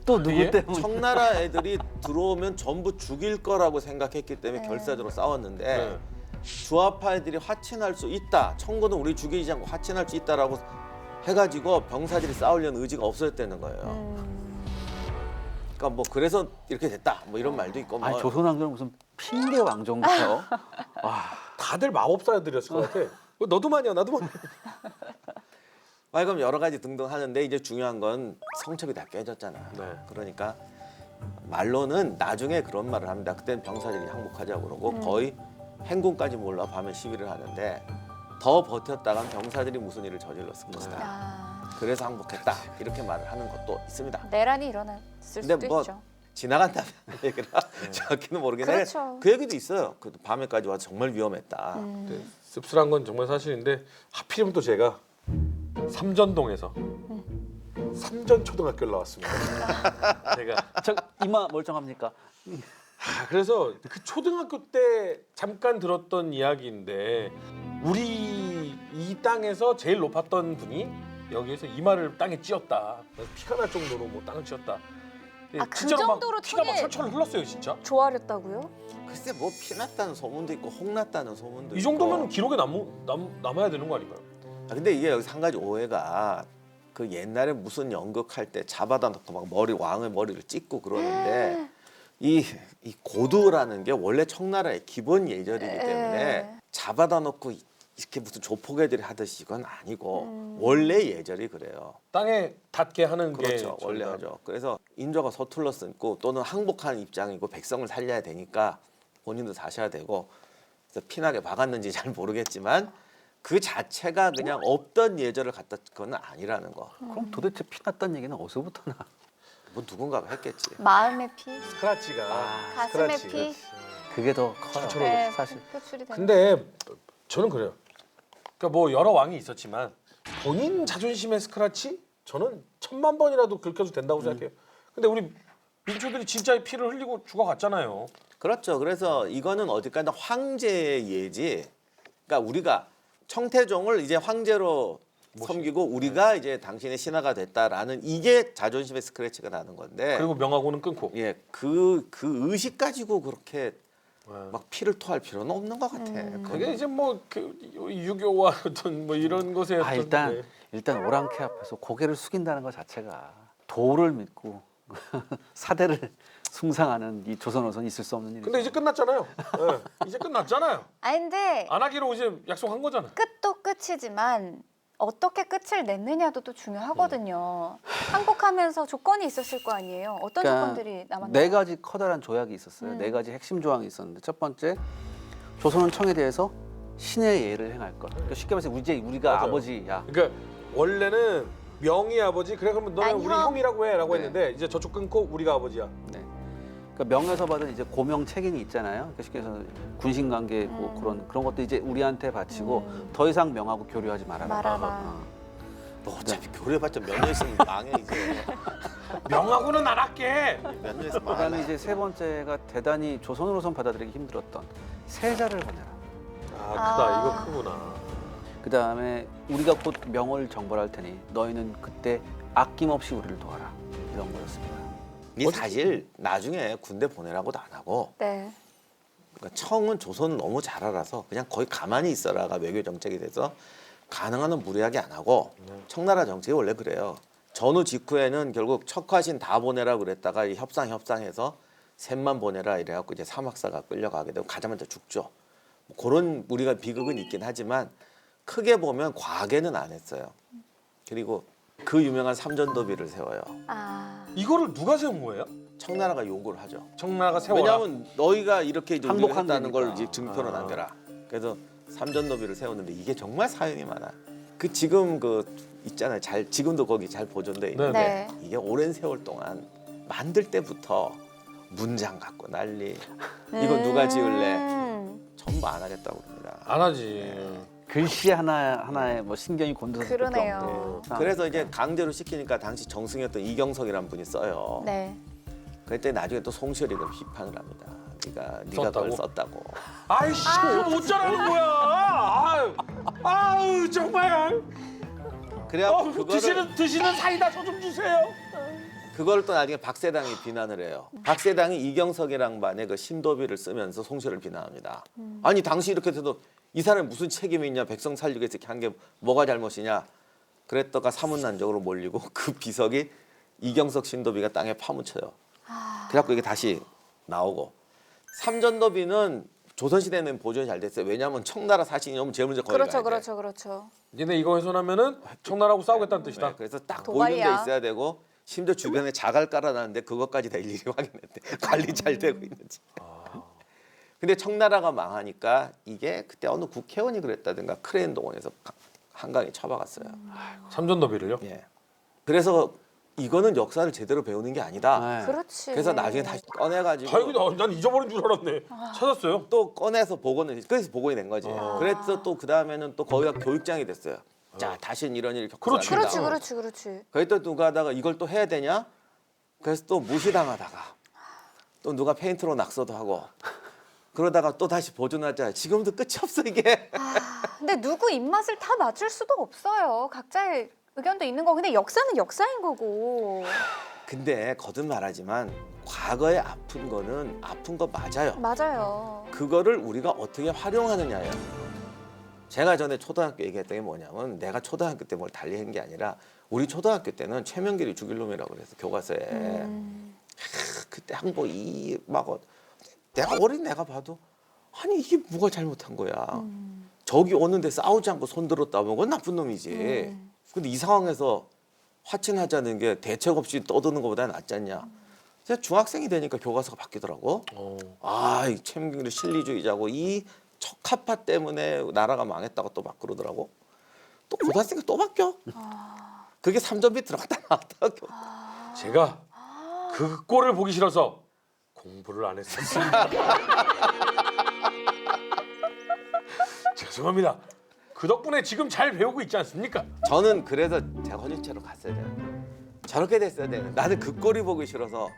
또 누구 예? 때문에? 청나라 애들이 들어오면 전부 죽일 거라고 생각했기 때문에 네. 결사적으로 싸웠는데 네. 주화파 애들이 화친할 수 있다. 청군은 우리 죽이지 않고 화친할 수 있다라고 해가지고 병사들이 싸우려는 의지가 없었다는 거예요. 그러니까 뭐 그래서 이렇게 됐다. 뭐 이런 말도 있고. 뭐. 아니 조선 왕조는 무슨 핑계 왕정부터 다들 마법사들이었을 것 같아. 너도 마냐 나도 마냐. 그럼 여러 가지 등등 하는데 이제 중요한 건 성첩이 다 깨졌잖아. 네. 그러니까 말로는 나중에 그런 말을 합니다. 그때는 병사들이 항복하자고 그러고 거의 행군까지 몰라 밤에 시위를 하는데 더 버텼다간 병사들이 무슨 일을 저질렀을 것이다. 아, 그래서 항복했다. 이렇게 말을 하는 것도 있습니다. 내란이 일어났을 근데 수도 뭐 있죠. 지나간다는 얘기라 정확히는 모르겠는데 그렇죠. 그 얘기도 있어요. 그 밤에까지 와서 정말 위험했다. 네, 씁쓸한 건 정말 사실인데 하필이면 또 제가 삼전동에서 삼전초등학교를 나왔습니다. 제가 저 이마 멀쩡합니까? 그래서 그 초등학교 때 잠깐 들었던 이야기인데 우리 이 땅에서 제일 높았던 분이 여기에서 이마를 땅에 찧었다. 그래서 피가 날 정도로 뭐 땅을 찧었다. 아, 그 진짜로 막 정도로 피가 막 턱에- 철철 흘렀어요, 진짜. 좋아했다고요? 글쎄 뭐 피났다는 소문도 있고 홍났다는 소문도 이 있고. 정도면 기록에 남아야 되는 거 아닌가요? 근데 이게 여기서 한 가지 오해가 그 옛날에 무슨 연극할 때 잡아다 놓고 막 왕의 머리를 찢고 그러는데 이 고두라는 게 원래 청나라의 기본 예절이기 때문에 잡아다 놓고 이렇게 무슨 조폭애들이 하듯이 이건 아니고 원래 예절이 그래요. 땅에 닿게 하는 게 그렇죠. 원래 저희가 하죠. 그래서 인조가 서툴러 쓰고 또는 항복하는 입장이고 백성을 살려야 되니까 본인도 사셔야 되고 그래서 피나게 박았는지 잘 모르겠지만 그 자체가 그냥 없던 예절을 갖다 건 아니라는 거. 그럼 도대체 피났다는 얘기는 어디서부터 나? 뭐 누군가가 했겠지. 마음의 피, 스크라치가 가슴의 스크라치. 피. 그게 더 커요. 네, 사실. 표출이 되는. 근데 저는 그래요. 그러니까 뭐 여러 왕이 있었지만 본인 자존심의 스크라치 저는 1000만 번이라도 긁혀도 된다고 생각해요. 근데 우리 민초들이 진짜의 피를 흘리고 죽어갔잖아요. 그렇죠. 그래서 이거는 어디까지나 황제의 예지. 그러니까 우리가 청태종을 이제 황제로 섬기고 우리가 이제 당신의 신하가 됐다라는 이게 자존심의 스크래치가 나는 건데. 그리고 명하고는 끊고. 예, 그 의식 가지고 그렇게 막 피를 토할 필요는 없는 것 같아. 그게 이제 뭐그 유교와 어떤 뭐 이런 것에 아 어떤 일단 오랑캐 앞에서 고개를 숙인다는 것 자체가 도를 믿고 사대를 숭상하는 이 조선어선 있을 수 없는 일이죠. 근데 이제 끝났잖아요. 예, 이제 끝났잖아요. 아니 근데 안 하기로 이제 약속한 거잖아. 끝도 끝이지만 어떻게 끝을 냈느냐도 또 중요하거든요. 항복하면서 조건이 있었을 거 아니에요. 어떤 조건들이 남았나요? 네 가지 커다란 조약이 있었어요. 네 가지 핵심 조항이 있었는데 첫 번째 조선은 청에 대해서 신의 예를 행할 것. 그러니까 쉽게 말해서 우리가 맞아요. 아버지야. 그러니까 원래는 명의 아버지 그래 그러면 너는 난 우리 형. 형이라고 해라고 네. 했는데 이제 저쪽 끊고 우리가 아버지야. 네. 그러니까 명에서 받은 이제 고명 책임이 있잖아요. 그러니까 쉽게 해서 군신 관계 뭐 그런 것도 이제 우리한테 바치고 더 이상 명하고 교류하지 말아라. 말아라. 너 어차피 교류해봤자 몇 년 있으면 망해 이제. 명하고는 안 할게. 몇 년 있으면 그다음에 망해. 이제 세 번째가 대단히 조선으로선 받아들이기 힘들었던 세자를 보내라. 크다. 이거 크구나. 그 다음에 우리가 곧 명을 정벌할 테니 너희는 그때 아낌없이 우리를 도와라. 이런 거였습니다. 이 사실 나중에 군대 보내라고도 안 하고 네. 그러니까 청은 조선을 너무 잘 알아서 그냥 거의 가만히 있어라가 외교 정책이 돼서 가능한 한 무리하게 안 하고 청나라 정책이 원래 그래요. 전후 직후에는 결국 척화신 다 보내라 그랬다가 이 협상해서 셋만 보내라 이래갖고 이제 사막사가 끌려가게 되고 가자마자 죽죠. 뭐 그런 우리가 비극은 있긴 하지만 크게 보면 과계는 안 했어요. 그리고 그 유명한 삼전도비를 세워요. 아. 이거를 누가 세운 거예요? 청나라가 요구를 하죠. 청나라가 세워라. 왜냐하면 너희가 이렇게 이제 우리가 항복한 했다는 걸 거니까. 이제 증표로 남겨라. 그래서 삼전도비를 세웠는데 이게 정말 사연이 많아. 그 지금 그 있잖아요. 잘 지금도 거기 잘 보존돼 있는. 네. 네. 이게 오랜 세월 동안 만들 때부터 문장 갖고 난리. 이거 누가 지을래? 전부 안 하겠다고 그럽니다. 안 하지. 글씨 하나에 뭐 신경이 곤두서 그러네요. 그래서 이제 강제로 시키니까 당시 정승이었던 이경석이라는 분이 써요. 네. 그때 나중에 또 송시열이가 비판을 합니다. 네가 그걸 썼다고. 아이씨, 어쩌라는 거야? 아유, 정말. 그래갖고 그거를 드시는 사이다 저 좀 주세요. 그걸 또 나중에 박세당이 비난을 해요. 박세당이 이경석이랑 반의 그 신도비를 쓰면서 송시열을 비난합니다. 아니 당시 이렇게 해도 이 사람이 무슨 책임이 있냐, 백성 살리기 위해서 이렇게 한 게 뭐가 잘못이냐. 그랬다가 사문난적으로 몰리고 그 비석이 이경석 신도비가 땅에 파묻혀요. 그래갖고 이게 다시 나오고 삼전도비는 조선시대는 보존이 잘 됐어요. 왜냐하면 청나라 사신이 오면 제일 먼저 거기 그렇죠, 가야 돼. 그렇죠, 그렇죠. 얘네 이거 훼손하면은 청나라하고 싸우겠다는 뜻이다. 네, 그래서 딱 도발이야. 보이는 데 있어야 되고 심지어 주변에 자갈 깔아놨는데 그것까지 다 일일이 확인했대. 관리 잘 되고 있는지. 근데 청나라가 망하니까 이게 그때 어느 국회의원이 그랬다든가 크레인 동원해서 한강에 쳐박았어요. 삼전도비를요? 예. 그래서 이거는 역사를 제대로 배우는 게 아니다. 네. 그렇지. 그래서 나중에 다시 꺼내가지고 다행이다. 난 잊어버린 줄 알았네. 찾았어요. 또 꺼내서 복원을 그래서 복원이 된 거지. 그래서 또 그 다음에는 또 거기가 교육장이 됐어요. 자, 다시는 이런 일이 겪어서 그렇지. 안 된다. 그렇지, 그렇지, 그렇지. 거기 또 누가 하다가 이걸 또 해야 되냐? 그래서 또 무시당하다가 또 누가 페인트로 낙서도 하고 그러다가 또 다시 보존하자. 지금도 끝이 없어 이게. 근데 누구 입맛을 다 맞출 수도 없어요. 각자의 의견도 있는 거고. 근데 역사는 역사인 거고. 근데 거듭 말하지만 과거에 아픈 거는 아픈 거 맞아요. 맞아요. 그거를 우리가 어떻게 활용하느냐예요. 제가 전에 초등학교 얘기했던 게 뭐냐면 내가 초등학교 때 뭘 달리한 게 아니라 우리 초등학교 때는 최명길이 죽일 놈이라고 그래서 교과서에 그때 항복 이막 내가 어린 내가 봐도 아니 이게 뭐가 잘못한 거야. 저기 오는데 싸우지 않고 손들었다면 그건 나쁜 놈이지. 근데 이 상황에서 화친하자는 게 대책 없이 떠드는 것보다 낫지 않냐. 제가 중학생이 되니까 교과서가 바뀌더라고. 아, 이 최명길이 실리주의자고 이 척합파 때문에 나라가 망했다고 또 막 그러더라고. 또 고등학생이 또 바뀌어. 그게 3전비 들어갔다 나왔다. 제가 그 꼴을 보기 싫어서 공부를 안 했었습니다. 죄송합니다. 그 덕분에 지금 잘 배우고 있지 않습니까? 저는 그래서 제가 헌일체로 갔어야 돼요. 저렇게 됐어야 돼요. 나는 그 꼴이 보기 싫어서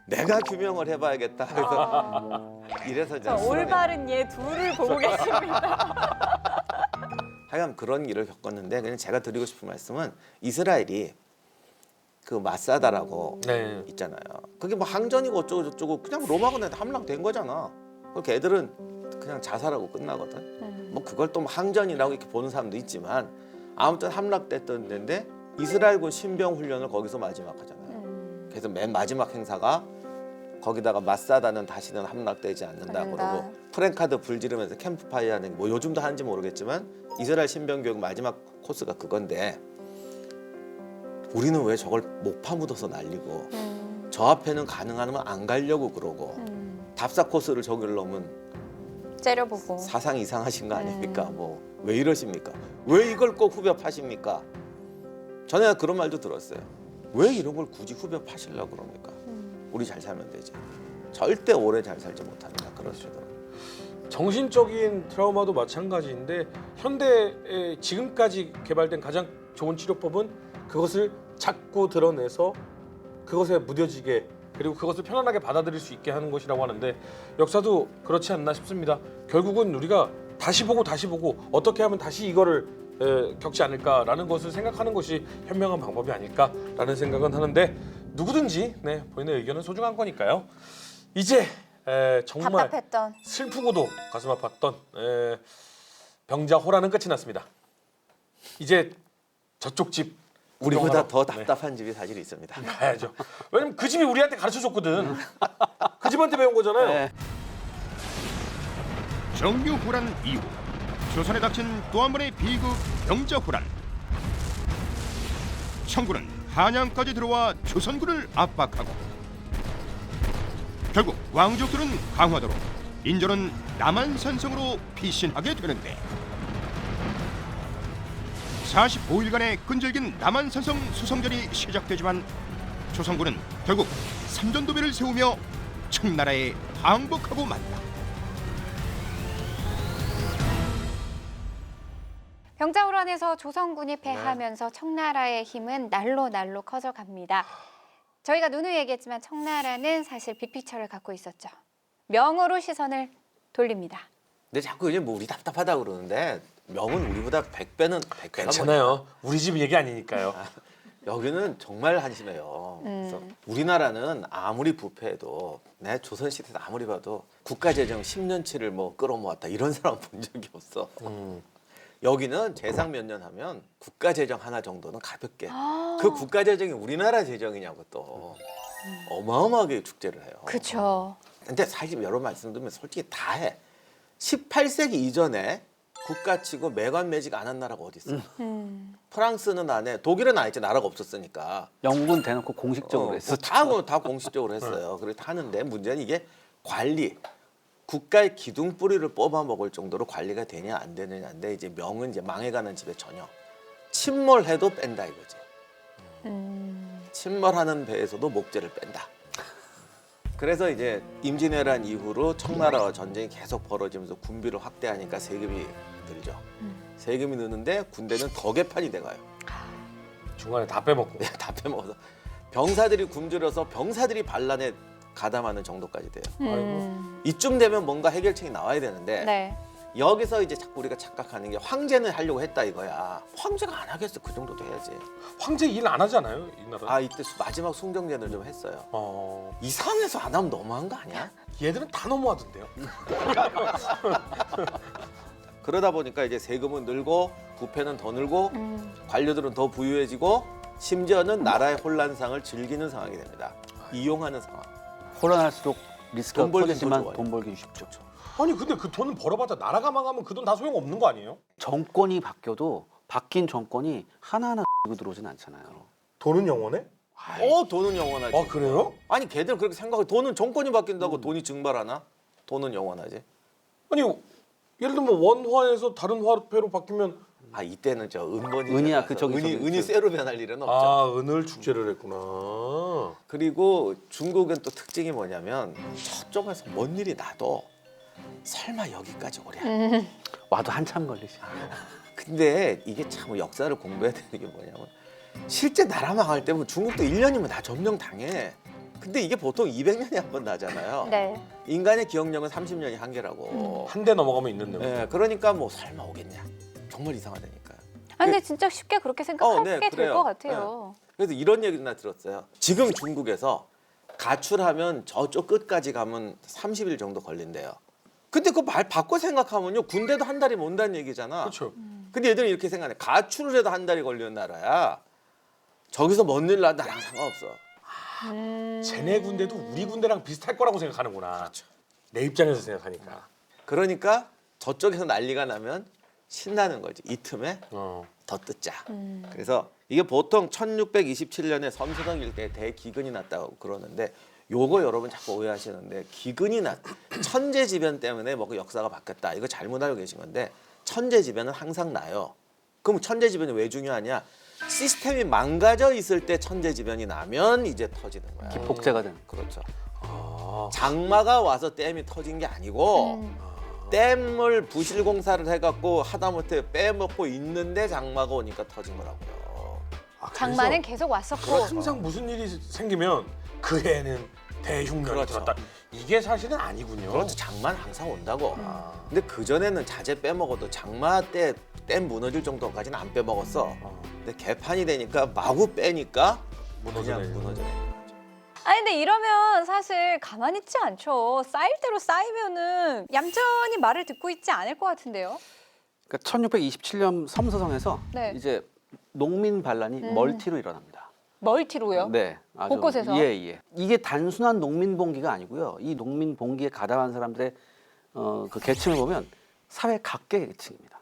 내가 규명을 해봐야겠다. 그래서 이래서 이제 올바른 얘 둘을 보고 계십니다. 하여간 그런 일을 겪었는데 그냥 제가 드리고 싶은 말씀은 이스라엘이 그 마사다라고 네. 있잖아요. 그게 뭐 항전이고 어쩌고 저쩌고 그냥 로마군한테 함락된 거잖아. 그렇게 애들은 그냥 자살하고 끝나거든. 뭐 그걸 또 항전이라고 이렇게 보는 사람도 있지만 아무튼 함락됐던 데인데 이스라엘군 신병 훈련을 거기서 마지막 하잖아요. 그래서 맨 마지막 행사가 거기다가 마사다는 다시는 함락되지 않는다 않는다. 그러고 프랭카드 불 지르면서 캠프파이어 하는 뭐 요즘도 하는지 모르겠지만 이스라엘 신병 교육 마지막 코스가 그건데 우리는 왜 저걸 못 파묻어서 날리고 저 앞에는 가능하면 안 가려고 그러고 답사 코스를 저기를 넣으면 째려보고. 사상 이상하신 거 아닙니까? 뭐 왜 이러십니까? 왜 이걸 꼭 후벼 파십니까? 전에 그런 말도 들었어요. 왜 이런 걸 굳이 후벼 파시려고 그럽니까? 우리 잘 살면 되지. 절대 오래 잘 살지 못합니다. 그러시더라고요. 정신적인 트라우마도 마찬가지인데 현대에 지금까지 개발된 가장 좋은 치료법은 그것을 자꾸 드러내서 그것에 무뎌지게 그리고 그것을 편안하게 받아들일 수 있게 하는 것이라고 하는데 역사도 그렇지 않나 싶습니다. 결국은 우리가 다시 보고 어떻게 하면 다시 이거를 겪지 않을까라는 것을 생각하는 것이 현명한 방법이 아닐까라는 생각은 하는데 누구든지 본인의 의견은 소중한 거니까요. 이제 정말 답답했던. 슬프고도 가슴 아팠던 병자호란은 끝이 났습니다. 이제 저쪽 집 우리보다 더 네. 답답한 집이 사실 있습니다. 가야죠. 왜냐면 그 집이 우리한테 가르쳐줬거든. 그 집한테 배운 거잖아요. 네. 정유호란 이후 조선에 닥친 또 한 번의 비극 병자호란. 청군은 한양까지 들어와 조선군을 압박하고 결국 왕족들은 강화도로, 인조는 남한산성으로 피신하게 되는데 45일간의 끈질긴 남한산성 수성전이 시작되지만 조선군은 결국 삼전도배를 세우며 청나라에 항복하고 만다. 병자호란에서 조선군이 패하면서 청나라의 힘은 날로 날로 커져갑니다. 저희가 누누이 얘기했지만 청나라는 사실 빅피처를 갖고 있었죠. 명으로 시선을 돌립니다. 근데 자꾸 이제 뭐 우리 답답하다 그러는데 명은 우리보다 100배는 100배가 괜찮아요. 우리 집 얘기 아니니까요. 여기는 정말 한심해요. 그래서 우리나라는 아무리 부패해도 내 조선 시대에서 아무리 봐도 국가 재정 10년치를 뭐 끌어모았다 이런 사람 본 적이 없어. 여기는 재상 몇 년 하면 국가 재정 하나 정도는 가볍게. 그 국가 재정이 우리나라 재정이냐고 또 어마어마하게 축제를 해요. 그렇죠. 근데 사실 여러 말씀드리면 솔직히 다 해. 18세기 이전에 국가치고 매관매직 안 한 나라가 어디 있어? 프랑스는 안 해. 독일은 안 했지. 나라가 없었으니까. 영국은 대놓고 공식적으로 했었죠. 다 공식적으로 했어요. 그래서 하는데 문제는 이게 관리. 국가의 기둥 뿌리를 뽑아 먹을 정도로 관리가 되냐 안 되느냐인데 이제 명은 이제 망해가는 집에 전혀 침몰해도 뺀다 이거지. 침몰하는 배에서도 목재를 뺀다. 그래서 이제 임진왜란 이후로 청나라와 전쟁이 계속 벌어지면서 군비를 확대하니까 세금이 늘죠. 세금이 느는데 군대는 더 개판이 돼가요. 중간에 다 빼먹고. 다 빼먹어서 병사들이 굶주려서 병사들이 반란에 가담하는 정도까지 돼요. 이쯤 되면 뭔가 해결책이 나와야 되는데 네. 여기서 이제 자꾸 우리가 착각하는 게 황제는 하려고 했다 이거야. 황제가 안 하겠어. 그 정도도 해야지. 황제 일 안 하잖아요, 이 나라. 아 이때 마지막 숭정제는 좀 했어요. 이 상황에서 안 하면 너무한 거 아니야? 얘들은 다 너무하던데요. 그러다 보니까 이제 세금은 늘고 부패는 더 늘고 관료들은 더 부유해지고 심지어는 나라의 혼란상을 즐기는 상황이 됩니다. 이용하는 상황. 혼란할수록 리스크가 돈 벌긴 커지지만 더 좋아요. 돈 벌긴 쉽죠. 아니 근데 그 돈을 벌어봤자 나라가 망하면 그 돈 다 소용 없는 거 아니에요? 정권이 바뀌어도 바뀐 정권이 하나하나 고 들어오진 않잖아요. 돈은 영원해? 돈은 영원하지. 아 그래요? 아니 걔들은 그렇게 생각해. 돈은 정권이 바뀐다고 돈이 증발하나? 돈은 영원하지. 아니 예를 들면 원화에서 다른 화폐로 바뀌면 아 이때는 저 은본이 은이야, 그 저기, 은이 쇠로 변할 일은 없죠. 아 은을 축제를 했구나. 그리고 중국은 또 특징이 뭐냐면 저쪽에서 뭔 일이 나도 설마 여기까지 오랴. 와도 한참 걸리지. 근데 이게 참 역사를 공부해야 되는 게 뭐냐면 실제 나라 망할 때면 중국도 1년이면 다 점령당해. 근데 이게 보통 200년이 한 번 나잖아요. 네. 인간의 기억력은 30년이 한계라고. 한 대 넘어가면 있는데. 네, 그러니까 뭐 설마 오겠냐. 정말 이상하다니까요. 아, 근데 진짜 쉽게 그렇게 생각하게 될 그래요. 것 같아요. 그래서 이런 얘기도 나 들었어요. 지금 중국에서 가출하면 저쪽 끝까지 가면 30일 정도 걸린대요. 근데 그 말 바꿔 생각하면요. 군대도 한 달이 못 온다는 얘기잖아. 그렇죠. 근데 얘들은 이렇게 생각해. 가출을 해도 한 달이 걸리는 나라야. 저기서 뭔 일 나랑 상관없어. 쟤네 군대도 우리 군대랑 비슷할 거라고 생각하는구나. 내 입장에서 생각하니까. 그러니까 저쪽에서 난리가 나면 신나는 거지. 이 틈에 더 뜯자. 그래서 이게 보통 1627년에 섬세동 일대에 대기근이 났다고 그러는데 요거 여러분 자꾸 오해하시는데 기근이 천재지변 때문에 뭐 그 역사가 바뀌었다. 이거 잘못 알고 계신 건데 천재지변은 항상 나요. 그럼 천재지변이 왜 중요하냐? 시스템이 망가져 있을 때 천재지변이 나면 이제 터지는 거야. 기폭제가 되는. 그렇죠. 아, 장마가 와서 댐이 터진 게 아니고 댐을 부실 공사를 해갖고 하다못해 빼먹고 있는데 장마가 오니까 터진 거라고요. 아, 그래서 장마는 계속 왔었고. 항상 무슨 일이 생기면 그 해에는 대흉년이 그렇죠. 들었다. 이게 사실은 아니군요. 그렇죠. 장마는 항상 온다고. 아. 근데 그 전에는 자재 빼먹어도 장마 때 댐 무너질 정도까지는 안 빼먹었어. 근데 개판이 되니까 마구 빼니까 그냥 무너져요. 무너져요. 아니 근데 이러면 사실 가만히 있지 않죠. 쌓일 대로 쌓이면은 얌전히 말을 듣고 있지 않을 것 같은데요. 그러니까 1627년 섬서성에서 네. 이제 농민 반란이 멀티로 일어납니다. 멀티로요? 네, 아주, 곳곳에서? 예. 이게 단순한 농민 봉기가 아니고요. 이 농민 봉기에 가담한 사람들의 그 계층을 보면 사회 각계 계층입니다.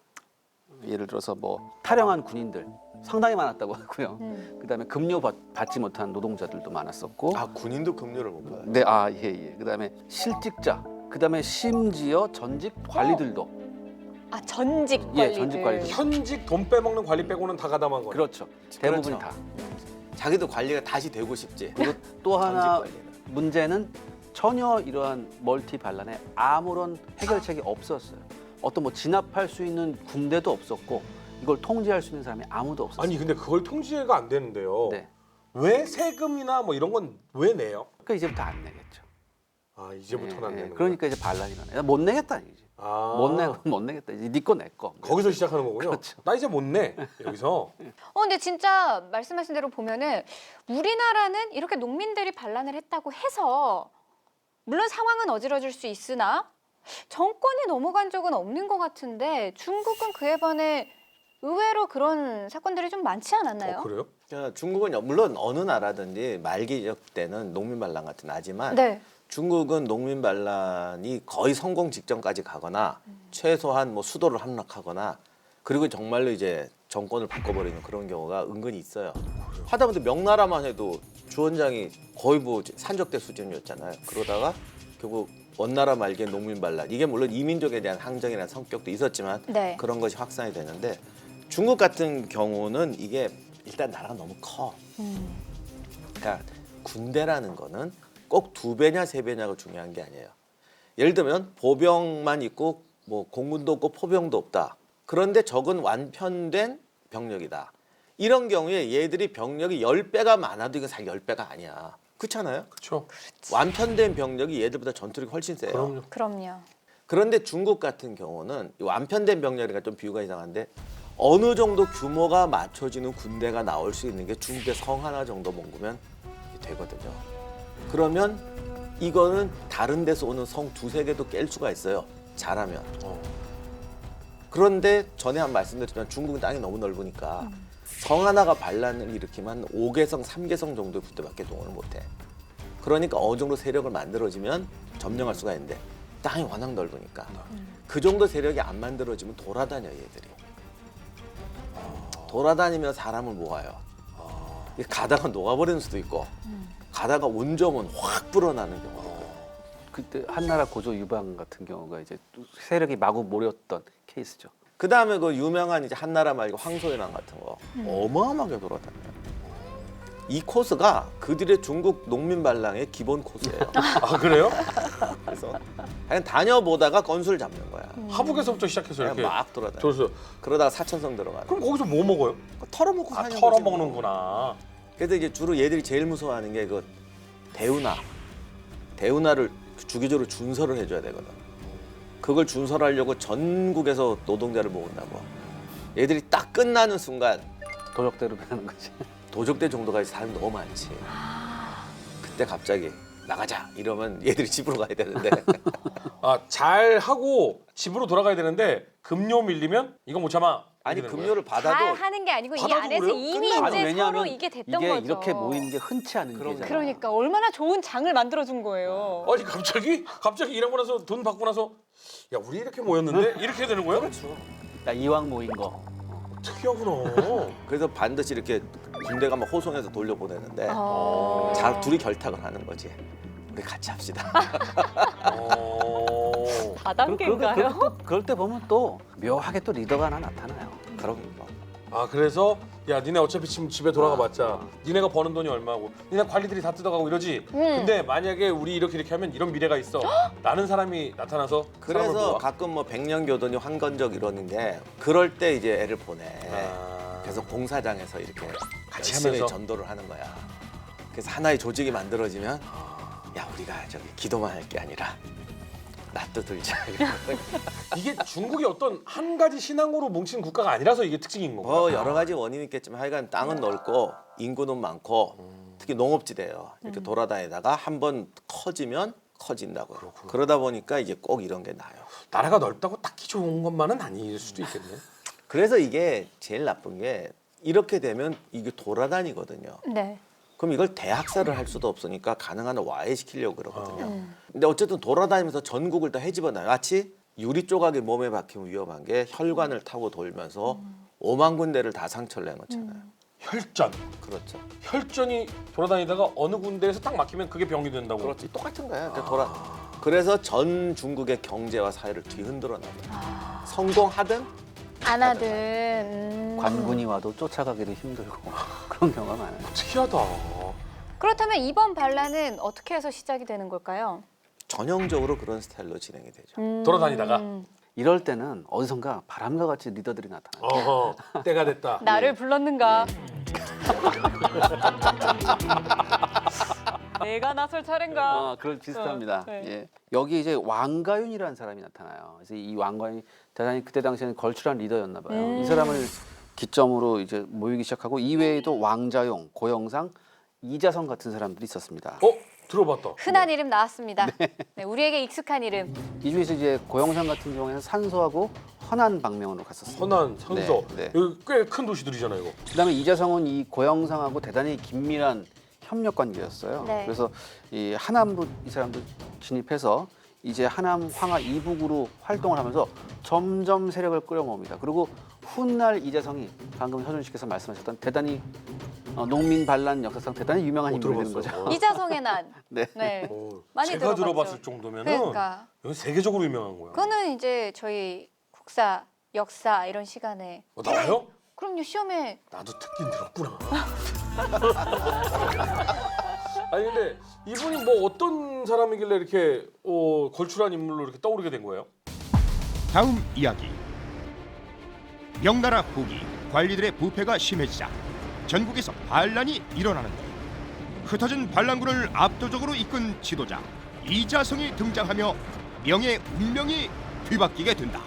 예를 들어서 뭐 탈영한 군인들 상당히 많았다고 하고요. 그다음에 급료 받지 못한 노동자들도 많았었고. 아 군인도 급료를 못 받아요. 네, 예. 그다음에 실직자, 그다음에 심지어 전직 관리들도. 아 전직 예, 관리들. 전직 관리들. 현직 돈 빼먹는 관리 빼고는 다 가담한 거예요. 그렇죠. 대부분이 그렇죠. 다. 자기도 관리가 다시 되고 싶지. 그리고 또 전직 하나 관리는. 문제는 전혀 이러한 멀티 반란에 아무런 해결책이 없었어요. 어떤 뭐 진압할 수 있는 군대도 없었고 이걸 통제할 수 있는 사람이 아무도 없었어요. 아니 근데 그걸 통제가 안 되는데요. 네. 왜 세금이나 뭐 이런 건 왜 내요? 그러니까 이제부터 안 내겠죠. 아 이제부터는 안 예, 내는 거예요. 그러니까 이제 반란이 일어나요. 못 내겠다는 얘기지. 아. 못 내겠다. 이제 니거 내 거. 거기서 시작하는 거군요. 그렇죠. 나 이제 못 내. 여기서. 근데 진짜 말씀하신 대로 보면은 우리나라는 이렇게 농민들이 반란을 했다고 해서 물론 상황은 어지러질 수 있으나 정권이 넘어간 적은 없는 것 같은데 중국은 그에 반해 의외로 그런 사건들이 좀 많지 않았나요? 그래요? 그러니까 중국은 물론 어느 나라든지 말기적 때는 농민 반란 같은 나지만 네. 중국은 농민 반란이 거의 성공 직전까지 가거나 최소한 뭐 수도를 함락하거나 그리고 정말로 이제 정권을 바꿔버리는 그런 경우가 은근히 있어요. 하다못해 명나라만 해도 주원장이 거의 뭐 산적대 수준이었잖아요. 그러다가 결국 원나라 말기에 농민 반란 이게 물론 이민족에 대한 항정이라는 성격도 있었지만 네. 그런 것이 확산이 되는데 중국 같은 경우는 이게 일단 나라가 너무 커. 그러니까 군대라는 거는 꼭 2배냐 3배냐가 중요한 게 아니에요. 예를 들면 보병만 있고 뭐 공군도 없고 포병도 없다. 그런데 적은 완편된 병력이다. 이런 경우에 얘들이 병력이 10배가 많아도 이건 사실 10배가 아니야. 그렇잖아요? 그렇죠. 완편된 병력이 얘들보다 전투력이 훨씬 세요. 그럼요. 그럼요. 그런데 중국 같은 경우는 이 완편된 병력이니까 좀 비유가 이상한데 어느 정도 규모가 맞춰지는 군대가 나올 수 있는 게 중국의 성 하나 정도 먹으면 되거든요. 그러면 이거는 다른 데서 오는 성 2-3개도 깰 수가 있어요. 잘하면. 그런데 전에 한 말씀드렸지만 중국은 땅이 너무 넓으니까 성 하나가 반란을 일으키면 5개성, 3개성 정도의 부대밖에 동원을 못해. 그러니까 어느 정도 세력을 만들어지면 점령할 수가 있는데 땅이 워낙 넓으니까 그 정도 세력이 안 만들어지면 돌아다녀 얘들이. 돌아다니면 사람을 모아요. 가다가 녹아버리는 수도 있고 가다가 온점은 확 불어나는 경우도 있고. 그때 한나라 고조 유방 같은 경우가 이제 또 세력이 마구 몰렸던 케이스죠. 그 다음에 그 유명한 이제 한나라 말고 황소연왕 같은 거 어마어마하게 돌아다녀요. 이 코스가 그들의 중국 농민 반란의 기본 코스예요. 아 그래요? 그래서 그냥 다녀보다가 건수를 잡는 거야. 하북에서부터 시작해서 그냥 이렇게 막 돌아다녀. 저기서 그러다가 사천성 들어가는. 그럼 거기서 뭐 먹어요? 털어먹고 아 사는 거지. 털어먹는구나. 그래서 이제 주로 얘들이 제일 무서워하는 게 그 대운하. 대운하를 주기적으로 준설을 해줘야 되거든. 그걸 준설하려고 전국에서 노동자를 모은다고. 얘들이 딱 끝나는 순간 도적대로 변하는 거지. 도적대 정도까지 사람이 너무 많지. 그때 갑자기 나가자 이러면 얘들이 집으로 가야 되는데 아 잘 하고 집으로 돌아가야 되는데 급료 밀리면 이거 못 참아. 아니 이렇게 되는 금료를 잘 받아도 하는 게 아니고 이 받아도 안에서 그래요? 이미 끝나요? 이제 서로 이게 됐던 이게 거죠. 이렇게 모이는 게 흔치 않은 그럼요. 일이잖아. 그러니까 얼마나 좋은 장을 만들어 준 거예요. 아니 갑자기 일하고 나서 돈 받고 나서 야 우리 이렇게 모였는데 이렇게 되는 거예요? 그렇죠. 나 이왕 모인 거. 특이하구나. 그래서 반드시 이렇게 군대 가면 호송해서 돌려보내는데 어. 자 둘이 결탁을 하는 거지. 우리 같이 합시다. 다단계인가요? 그럴 때 보면 또 묘하게 또 리더가 하나 나타나요. 그럼 뭐. 아 그래서 야 니네 어차피 지금 집에 돌아가봤자 니네가 버는 돈이 얼마고 니네 관리들이 다 뜯어가고 이러지. 근데 만약에 우리 이렇게 하면 이런 미래가 있어. 라는 사람이 나타나서 사람을 그래서 모아. 가끔 뭐 백년교도니 황건적 이러는 게 그럴 때 이제 애를 보내. 아. 그래서 공사장에서 이렇게 같이 열심히 하면서? 전도를 하는 거야. 그래서 하나의 조직이 만들어지면 야 우리가 저기 기도만 할 게 아니라 낫도 들자. 이게 중국이 어떤 한 가지 신앙으로 뭉친 국가가 아니라서 이게 특징인 건가요? 뭐 여러 가지 원인이 있겠지만 하여간 땅은 넓고 인구는 많고 특히 농업지대예요. 이렇게 돌아다니다가 한번 커지면 커진다고요. 그러다 보니까 이제 꼭 이런 게 나요. 나라가 넓다고 딱히 좋은 것만은 아닐 수도 있겠네. 그래서 이게 제일 나쁜 게 이렇게 되면 이게 돌아다니거든요. 네. 그럼 이걸 대학살을 할 수도 없으니까 가능한 한 와해시키려고 그러거든요. 근데 어쨌든 돌아다니면서 전국을 다 헤집어놔요. 마치 유리 조각이 몸에 박히면 위험한 게 혈관을 타고 돌면서 5만 군데를 다 상처를 내놓잖아요. 혈전. 그렇죠. 혈전이 돌아다니다가 어느 군데에서 딱 막히면 그게 병이 된다고. 그렇지. 똑같은 거야. 그래서 전 중국의 경제와 사회를 뒤흔들어 놔요. 성공하든 안 하든. 관군이 와도 쫓아가기도 힘들고 그런 경우가 많아요. 특이하다. 그렇다면 이번 반란은 어떻게 해서 시작이 되는 걸까요? 전형적으로 그런 스타일로 진행이 되죠. 돌아다니다가 이럴 때는 어디선가 바람과 같이 리더들이 나타나요. 어허, 때가 됐다. 나를 불렀는가? 내가 나설 차례인가? 그럴 비슷합니다. 네. 예. 여기 이제 왕가윤이라는 사람이 나타나요. 그래서 이 왕가윤이 대단히 그때 당시에는 걸출한 리더였나 봐요. 이 사람을 기점으로 이제 모이기 시작하고 이외에도 왕자용, 고영상, 이자성 같은 사람들이 있었습니다. 들어봤다. 흔한 이름 나왔습니다. 네, 우리에게 익숙한 이름. 이 중에서 이제 고영상 같은 경우에는 산소하고 헌안 방면으로 갔었습니다. 선안, 산서. 네, 네. 여기 꽤 큰 도시들이잖아요, 이거. 그다음에 이자성은 이 고영상하고 대단히 긴밀한 협력 관계였어요. 네. 그래서 이 하남도 이 사람들 진입해서 이제 하남, 황하 이북으로 활동을 하면서 점점 세력을 끌어모읍니다. 그리고 훗날 이자성이 방금 서준 씨께서 말씀하셨던 대단히 농민 반란 역사상 대단히 유명한 인물이 되는 거죠. 이자성의 난. 네. 네. 많이 제가 들어봤죠. 들어봤을 정도면은 그러니까. 여기 세계적으로 유명한 거야. 그거는 이제 저희 국사, 역사 이런 시간에. 나와요? 그럼요, 시험에. 나도 듣긴 들었구나. 아니 근데 이분이 뭐 어떤 사람이길래 이렇게 걸출한 인물로 이렇게 떠오르게 된 거예요? 다음 이야기. 명나라 후기 관리들의 부패가 심해지자 전국에서 반란이 일어나는데 흩어진 반란군을 압도적으로 이끈 지도자 이자성이 등장하며 명의 운명이 뒤바뀌게 된다.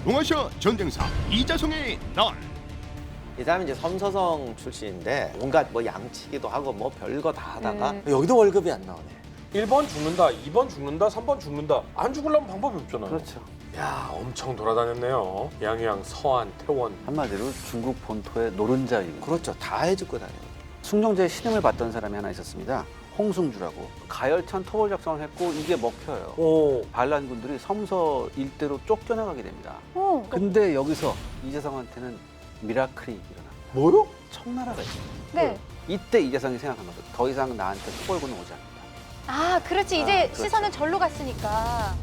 동아시아 전쟁사 이자성의 난. 이 사람이 이제 섬서성 출신인데 온갖 뭐 양치기도 하고 뭐 별거 다 하다가 여기도 월급이 안 나오네. 1번 죽는다, 2번 죽는다, 3번 죽는다. 안 죽으려면 방법이 없잖아요. 그렇죠. 야, 엄청 돌아다녔네요. 양양, 서안, 태원. 한마디로 중국 본토의 노른자입니다. 그렇죠. 다 해집고 다녀요. 숭정제의 신임을 받던 사람이 하나 있었습니다. 홍승주라고. 가열찬 토벌 작전을 했고 이게 먹혀요. 오, 반란군들이 섬서 일대로 쫓겨나가게 됩니다. 오. 근데 여기서 이재성한테는 미라클이 일어납니다. 뭐요? 청나라가 있어요. 네. 이때 이재성이 생각한 거죠. 더 이상 나한테 토벌군은 오지 않는다. 아, 그렇지. 이제 그렇죠. 시선은 절로 갔으니까.